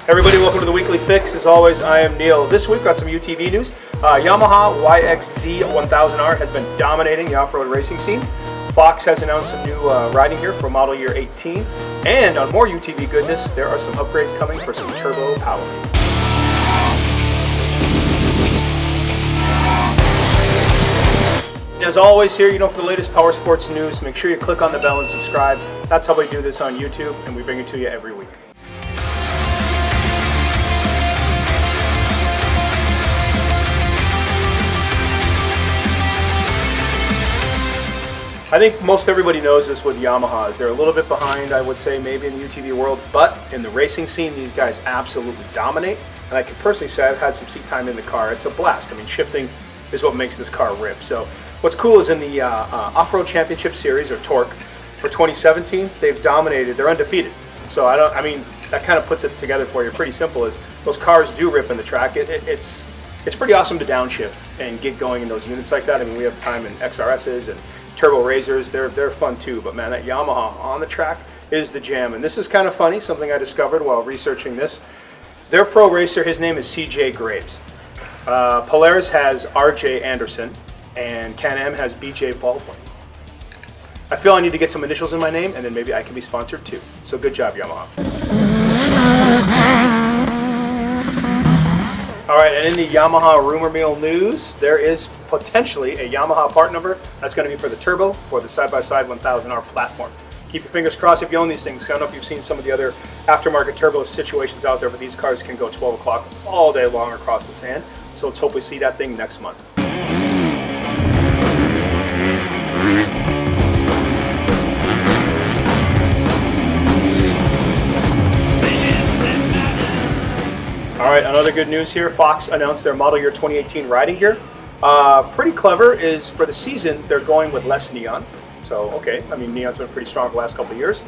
Everybody, welcome to the Weekly Fix. As always, I am Neil. This week, got some UTV news. Yamaha YXZ 1000R has been dominating the off-road racing scene. Fox has announced some new riding gear for model year 18. And on more UTV goodness, there are some upgrades coming for some turbo power. As always here, for the latest power sports news, make sure you click on the bell and subscribe. That's how we do this on YouTube, and we bring it to you every week. I think most everybody knows this with Yamahas. They're a little bit behind, I would say, maybe in the UTV world, but in the racing scene, these guys absolutely dominate. And I can personally say I've had some seat time in the car. It's a blast. I mean, shifting is what makes this car rip. So what's cool is in the Off-Road Championship Series, or Torque, for 2017, they've dominated. They're undefeated. So that kind of puts it together for you. Pretty simple is those cars do rip in the track. It's pretty awesome to downshift and get going in those units like that. I mean, we have time in XRSs and Turbo Razors, they're fun too, but man, that Yamaha On The Track is the jam. And this is kind of funny, something I discovered while researching this. Their pro racer, his name is CJ Graves. Polaris has RJ Anderson, and Can-Am has BJ Baldwin. I feel I need to get some initials in my name, and then maybe I can be sponsored too. So good job, Yamaha. All right, and in the Yamaha rumor mill news, there is potentially a Yamaha part number that's going to be for the turbo for the side-by-side 1000R platform. Keep your fingers crossed if you own these things. I don't know if you've seen some of the other aftermarket turbo situations out there, but these cars can go 12 o'clock all day long across the sand. So let's hope we see that thing next month. All right, another good news here. Fox announced their model year 2018 riding gear. Pretty clever is for the season, they're going with less neon. So, okay, I mean, neon's been pretty strong for the last couple of years.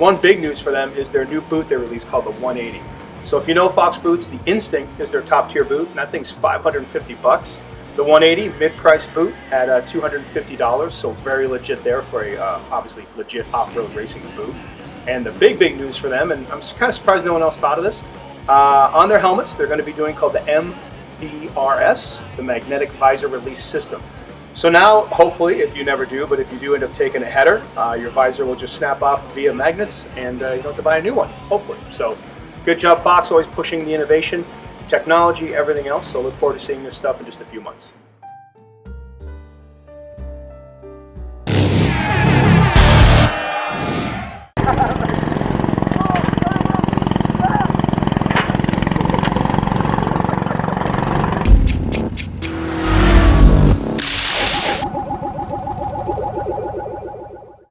One big news for them is their new boot they released called the 180. So if you know Fox boots, the Instinct is their top tier boot, and that thing's $550. The 180 mid-price boot at $250, so very legit there for a obviously legit off-road racing boot. And the big news for them, and I'm kind of surprised no one else thought of this, on their helmets, they're going to be doing called the MVRS, the Magnetic Visor Release System. So now, hopefully, if you never do, but if you do end up taking a header, your visor will just snap off via magnets, and you don't have to buy a new one, hopefully. So good job, Fox, always pushing the innovation, technology, everything else. So look forward to seeing this stuff in just a few months.